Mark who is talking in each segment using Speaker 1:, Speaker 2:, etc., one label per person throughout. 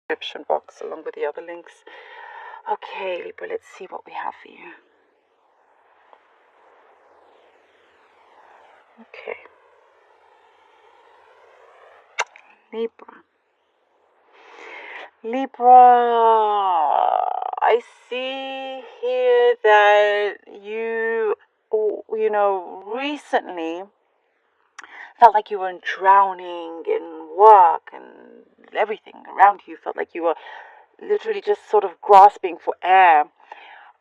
Speaker 1: description box along with the other links. Okay, Libra, let's see what we have for you. Okay. Libra, I see here that you recently felt like you were drowning in work and everything around you. Felt like you were literally just sort of grasping for air.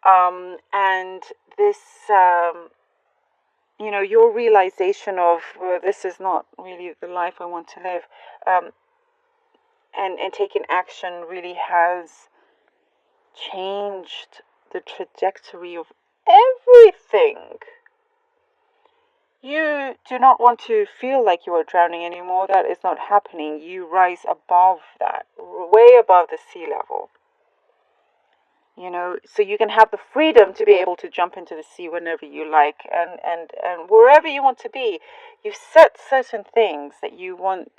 Speaker 1: And this, your realization of this is not really the life I want to live, and taking action really has changed the trajectory of everything. You do not want to feel like you are drowning anymore. That is not happening. You rise above that, way above the sea level. So you can have the freedom to be able to jump into the sea whenever you like, and wherever you want to be. You set certain things that you want,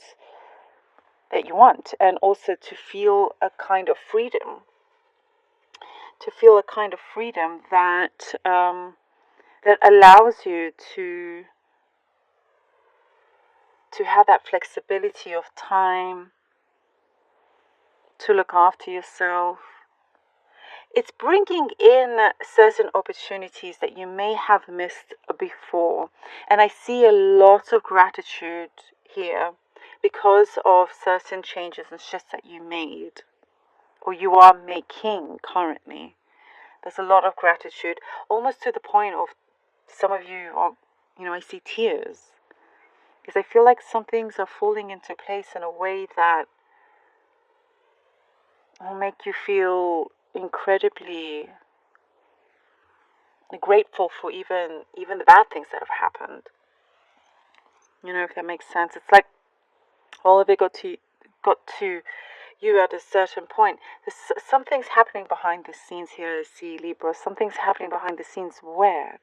Speaker 1: and also to feel a kind of freedom. That that allows you to have that flexibility of time to look after yourself. It's bringing in certain opportunities that you may have missed before. And I see a lot of gratitude here because of certain changes and shifts that you made, or you are making currently. There's a lot of gratitude, almost to the point of some of you are, I see tears. Because I feel like some things are falling into place in a way that will make you feel incredibly grateful for even the bad things that have happened. If that makes sense. It's like all of it got to you at a certain point. There's something's happening behind the scenes here, see, Libra. Something's happening behind the scenes where?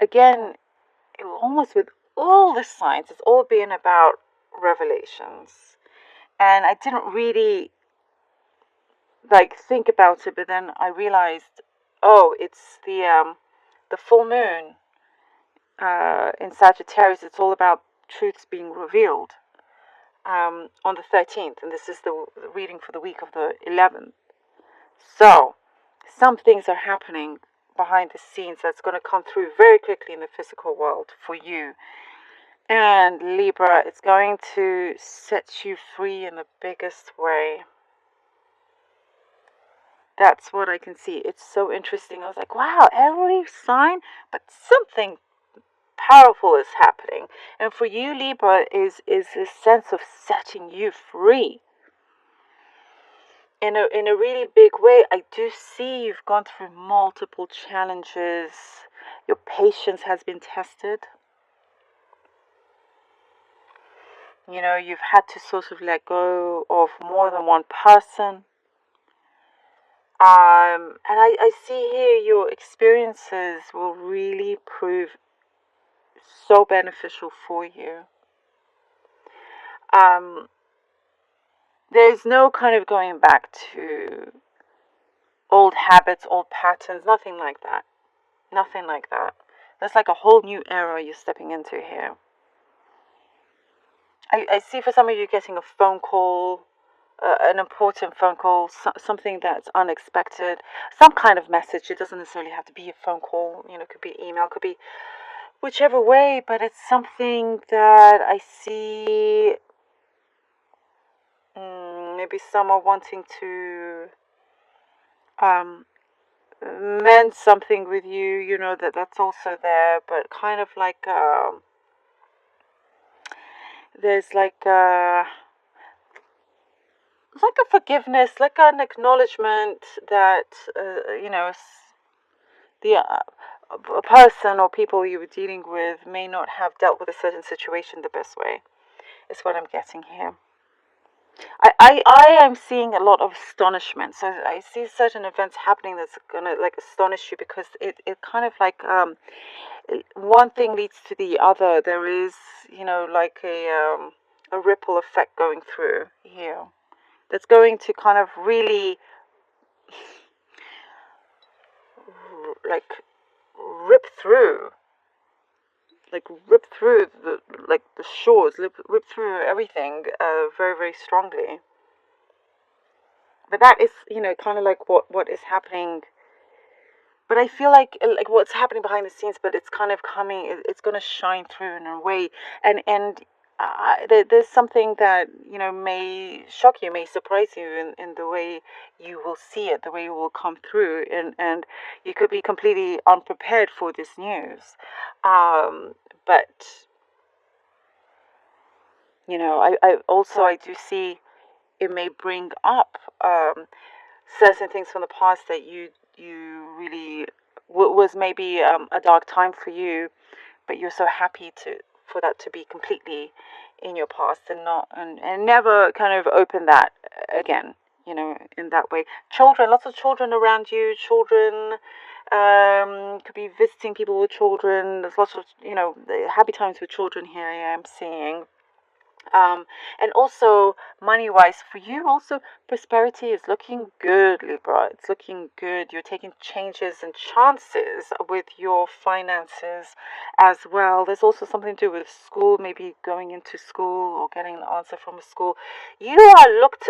Speaker 1: Again, almost with all the signs, it's all been about revelations. And I didn't really think about it, but then I realized, it's the full moon in Sagittarius. It's all about truths being revealed on the 13th, and this is the reading for the week of the 11th. So some things are happening behind the scenes that's going to come through very quickly in the physical world for you. And Libra, it's going to set you free in the biggest way. That's what I can see. It's so interesting. I was like, wow, every sign, but something powerful is happening. And for you, Libra, is this sense of setting you free. In a really big way. I do see you've gone through multiple challenges. Your patience has been tested. You've had to sort of let go of more than one person. And I see here your experiences will really prove so beneficial for you. There's no kind of going back to old habits, old patterns, nothing like that. Nothing like that. There's like a whole new era you're stepping into here. I see for some of you getting a phone call, an important phone call, something that's unexpected, some kind of message. It doesn't necessarily have to be a phone call, it could be email, could be whichever way, but it's something that I see. Maybe some are wanting to mend something with you, that's also there, but kind of like there's like a forgiveness, like an acknowledgement that a person or people you were dealing with may not have dealt with a certain situation the best way, is what I'm getting here. I am seeing a lot of astonishment. So I see certain events happening that's gonna like astonish you, because it kind of like one thing leads to the other. There is, like a ripple effect going through here that's going to kind of really like rip through rip through the shores, rip through everything very, very strongly. But that is, kind of like what is happening. But I feel like what's happening behind the scenes, but it's kind of coming. It's going to shine through in a way, and there's something that may shock you, may surprise you in the way you will see it, the way it will come through, and you could be completely unprepared for this news. But I also I do see it may bring up certain things from the past that you really was maybe a dark time for you, but you're so happy for that to be completely in your past, and not and never kind of open that again, in that way. Children, lots of children around you. Children could be visiting people with children. There's lots of happy times with children here. I am seeing. And also money wise for you, also prosperity is looking good, Libra. It's looking good. You're taking changes and chances with your finances as well. There's also something to do with school, maybe going into school or getting an answer from a school. You are looked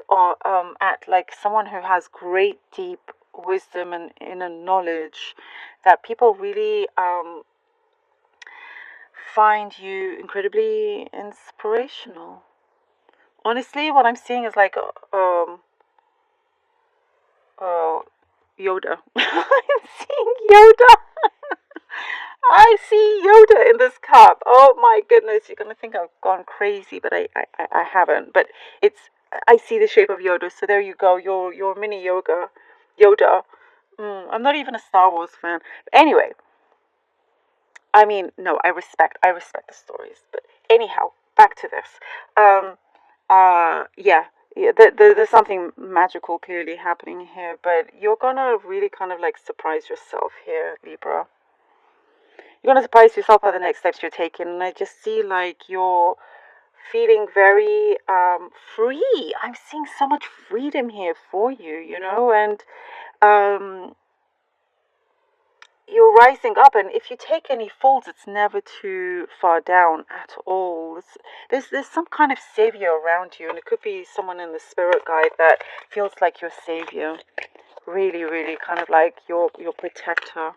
Speaker 1: at like someone who has great deep wisdom and inner knowledge that people really find you incredibly inspirational. Honestly, what I'm seeing is like uh Yoda. I'm seeing Yoda. I see Yoda in this cup. Oh my goodness, you're gonna think I've gone crazy, but I haven't. But it's I see the shape of Yoda, so there you go. Your mini Yoda. I'm not even a Star Wars fan. Anyway, I mean, no, I respect the stories. But anyhow, back to this. Um, yeah, yeah. There's something magical clearly happening here, but you're gonna really kind of like surprise yourself here, Libra. You're gonna surprise yourself by the next steps you're taking, and I just see like you're feeling very free. I'm seeing so much freedom here for you, and um you're rising up, and if you take any falls, it's never too far down at all. There's some kind of savior around you, and it could be someone in the spirit guide that feels like your savior, really, really kind of like your protector,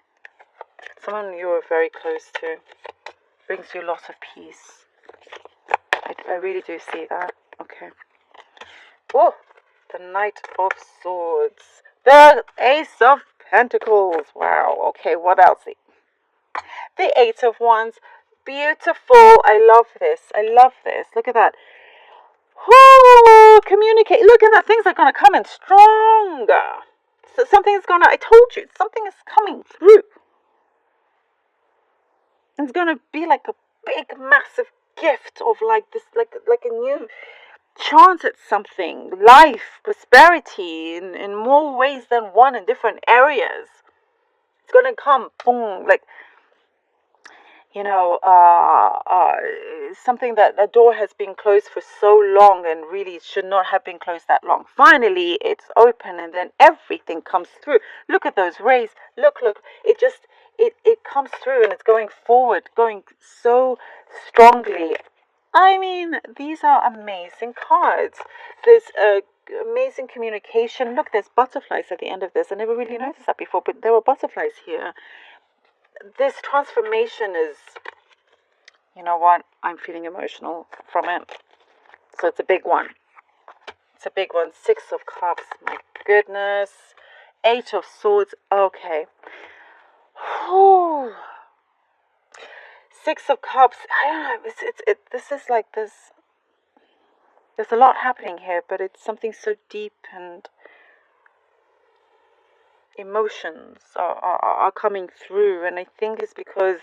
Speaker 1: someone you're very close to, brings you lots of peace. I really do see that. Okay. Oh, the Knight of Swords, the Ace of Pentacles. Wow. Okay, what else? The Eight of Wands. Beautiful. I love this. I love this. Look at that. Whoo! Communicate. Look at that. Things are going to come in stronger. So something's going to, I told you, something is coming through. It's going to be like a big, massive gift of like this, like a new chance at something. Life, prosperity in more ways than one in different areas. It's going to come, boom, like something that the door has been closed for so long and really should not have been closed that long. Finally, it's open, and then everything comes through. Look at those rays. Look. It comes through, and it's going forward, going so strongly. I mean, these are amazing cards. There's amazing communication. Look, there's butterflies at the end of this. I never really noticed that before, but there were butterflies here. This transformation is, you know what? I'm feeling emotional from it. So it's a big one. It's a big one. Six of Cups. My goodness. Eight of Swords. Okay. Whew. Six of Cups. I don't know. This is like this. There's a lot happening here, but it's something so deep, and emotions are coming through. And I think it's because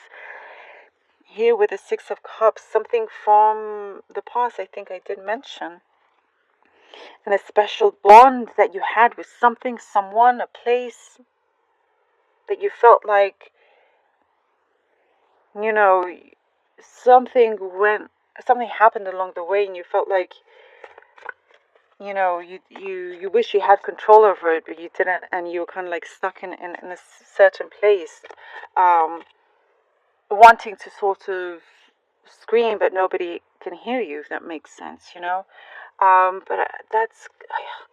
Speaker 1: here with the Six of Cups, something from the past, I think I did mention. and a special bond that you had with something, someone, a place that you felt like, you know, something happened along the way and you felt like, you wish you had control over it, but you didn't, and you were kind of like stuck in a certain place, wanting to sort of scream, but nobody can hear you, if that makes sense, but that's,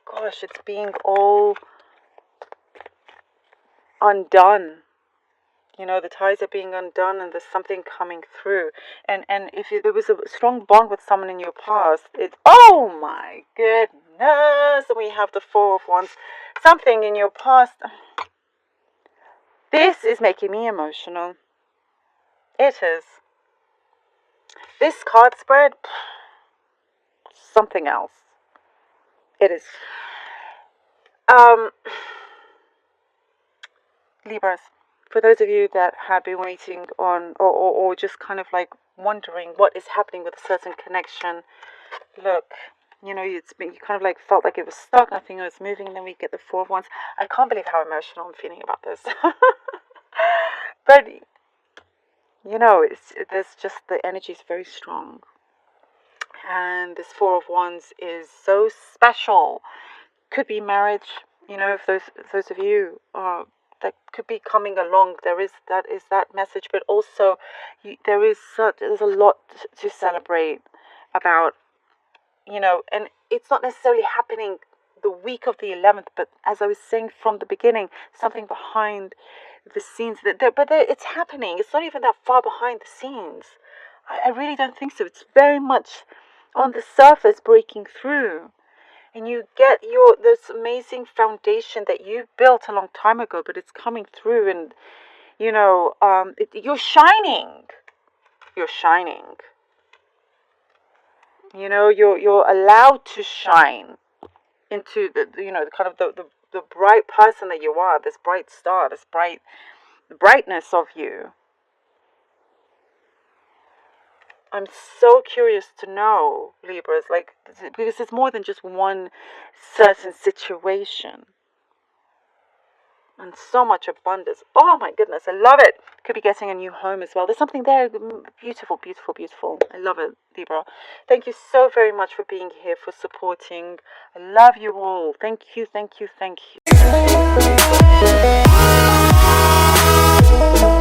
Speaker 1: gosh, it's being all undone. The ties are being undone, and there's something coming through. And if there was a strong bond with someone in your past, oh my goodness, and we have the Four of Wands. Something in your past. This is making me emotional. It is. This card spread, something else. It is. Libras. For those of you that have been waiting on, or just kind of like wondering what is happening with a certain connection, look, you kind of like felt like it was stuck, nothing was moving, and then we get the Four of Wands. I can't believe how emotional I'm feeling about this. But, there's just, the energy is very strong. And this Four of Wands is so special. Could be marriage, if those of you that could be coming along, there's that message, but also there's a lot to celebrate about, and it's not necessarily happening the week of the 11th, but as I was saying from the beginning, something behind the scenes, but it's happening. It's not even that far behind the scenes. I really don't think so. It's very much on the surface, breaking through. And you get this amazing foundation that you built a long time ago, but it's coming through, and you're shining. You're shining. You're allowed to shine into the kind of the bright person that you are. This bright star, the brightness of you. I'm so curious to know, Libras, because it's more than just one certain situation. And so much abundance. Oh my goodness, I love it. Could be getting a new home as well. There's something there. Beautiful, beautiful, beautiful. I love it, Libra. Thank you so very much for being here, for supporting. I love you all. Thank you, thank you, thank you.